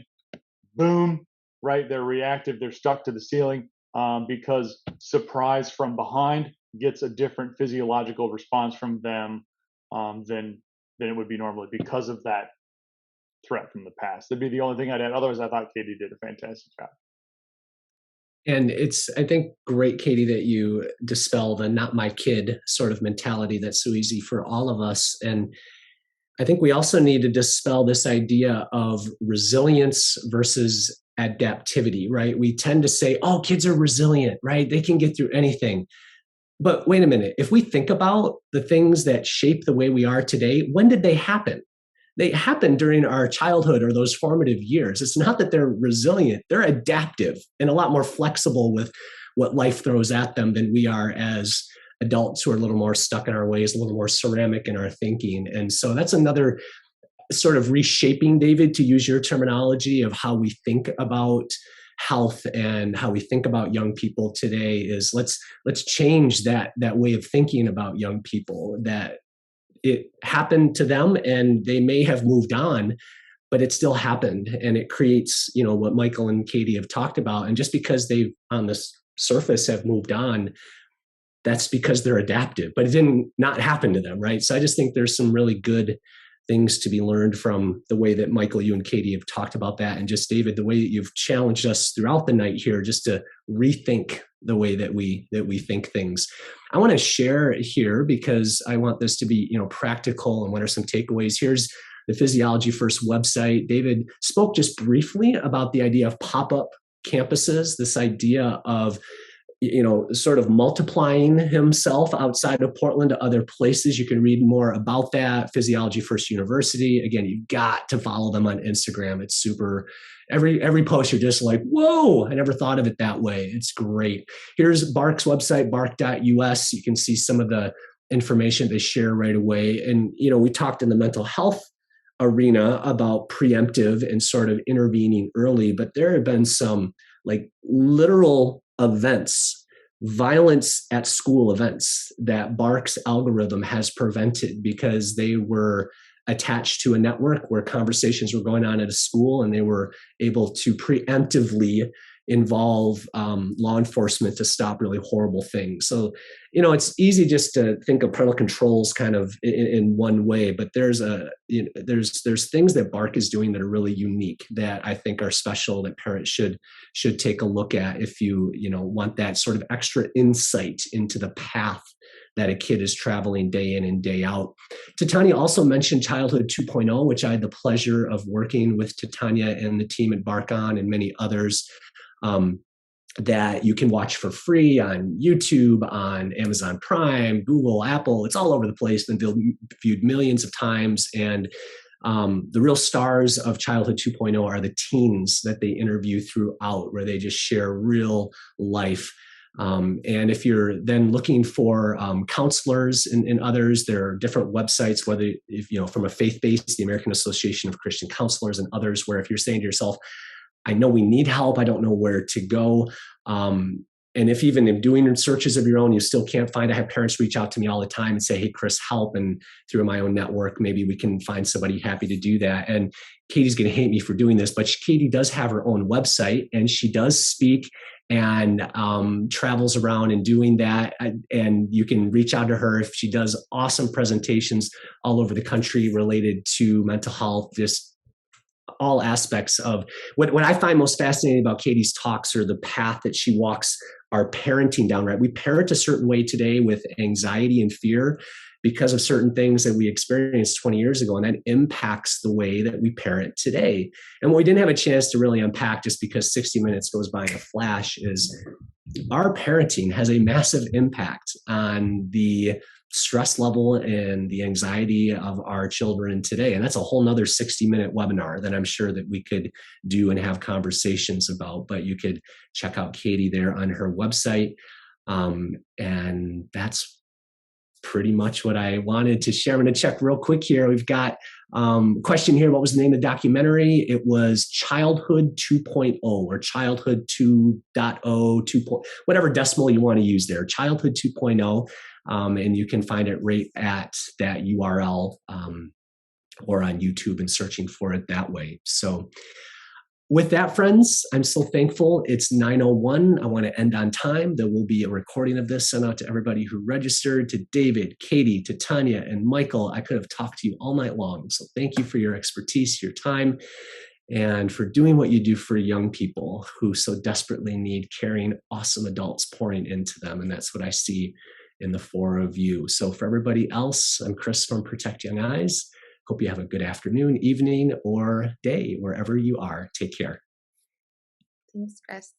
Boom, right? They're reactive. They're stuck to the ceiling because surprise from behind gets a different physiological response from them than it would be normally because of that threat from the past. That'd be the only thing I'd add. Otherwise, I thought Katey did a fantastic job. And it's, I think, great, Katey, that you dispel the not my kid sort of mentality that's so easy for all of us. And I think we also need to dispel this idea of resilience versus adaptivity, right? We tend to say, oh, kids are resilient, right? They can get through anything. But wait a minute, if we think about the things that shape the way we are today, when did they happen? They happened during our childhood or those formative years. It's not that they're resilient, they're adaptive and a lot more flexible with what life throws at them than we are as adults who are a little more stuck in our ways, a little more ceramic in our thinking. And so that's another sort of reshaping, David, to use your terminology, of how we think about health and how we think about young people today. Is let's change that way of thinking about young people, that it happened to them and they may have moved on, but it still happened. And it creates, what Michael and Katey have talked about. And just because they've on the surface have moved on, that's because they're adaptive, but it didn't not happen to them, right? So I just think there's some really good things to be learned from the way that Michael, you and Katey have talked about that. And just David, the way that you've challenged us throughout the night here, just to rethink the way that we think things. I want to share here because I want this to be, practical, and what are some takeaways. Here's the Physiology First website. David spoke just briefly about the idea of pop-up campuses, this idea of sort of multiplying himself outside of Portland to other places. You can read more about that. Physiology First University. Again, you've got to follow them on Instagram. It's super. Every post, you're just like, whoa, I never thought of it that way. It's great. Here's BARC's website, barc.us. You can see some of the information they share right away. And, we talked in the mental health arena about preemptive and sort of intervening early, but there have been some literal events, violence at school events that BARC's algorithm has prevented because they were attached to a network where conversations were going on at a school, and they were able to preemptively involve law enforcement to stop really horrible things. So, it's easy just to think of parental controls kind of in one way, but there's things that BARC is doing that are really unique that I think are special, that parents should take a look at if you want that sort of extra insight into the path that a kid is traveling day in and day out. Titania also mentioned Childhood 2.0, which I had the pleasure of working with Titania and the team at BARC on, and many others. That you can watch for free on YouTube, on Amazon Prime, Google, Apple. It's all over the place, been viewed millions of times. And the real stars of Childhood 2.0 are the teens that they interview throughout, where they just share real life. And if you're then looking for counselors and others, there are different websites, whether from a faith-based, the American Association of Christian Counselors, and others, where if you're saying to yourself, I know we need help, I don't know where to go. And if even in doing searches of your own, you still can't find, I have parents reach out to me all the time and say, hey, Chris, help. And through my own network, maybe we can find somebody happy to do that. And Katey's going to hate me for doing this, but Katey does have her own website, and she does speak and travels around and doing that. And you can reach out to her if she does awesome presentations all over the country related to mental health, just all aspects of what I find most fascinating about Katey's talks are the path that she walks our parenting down, right? We parent a certain way today with anxiety and fear because of certain things that we experienced 20 years ago, and that impacts the way that we parent today. And what we didn't have a chance to really unpack, just because 60 minutes goes by in a flash, is our parenting has a massive impact on the stress level and the anxiety of our children today. And that's a whole nother 60-minute webinar that I'm sure that we could do and have conversations about, but you could check out Katey there on her website. And that's pretty much what I wanted to share. I'm going to check real quick here. We've got a question here. What was the name of the documentary? It was Childhood 2.0 or Childhood 2.0, 2. Whatever decimal you want to use there, Childhood 2.0. And you can find it right at that URL or on YouTube and searching for it that way. So with that, friends, I'm so thankful. It's 9:01. I want to end on time. There will be a recording of this sent out to everybody who registered, to David, Katey, to Tanya, and Michael. I could have talked to you all night long. So thank you for your expertise, your time, and for doing what you do for young people who so desperately need caring, awesome adults pouring into them. And that's what I see in the four of you. So for everybody else, I'm Chris from Protect Young Eyes. Hope you have a good afternoon, evening, or day, wherever you are. Take care. Thanks, Chris.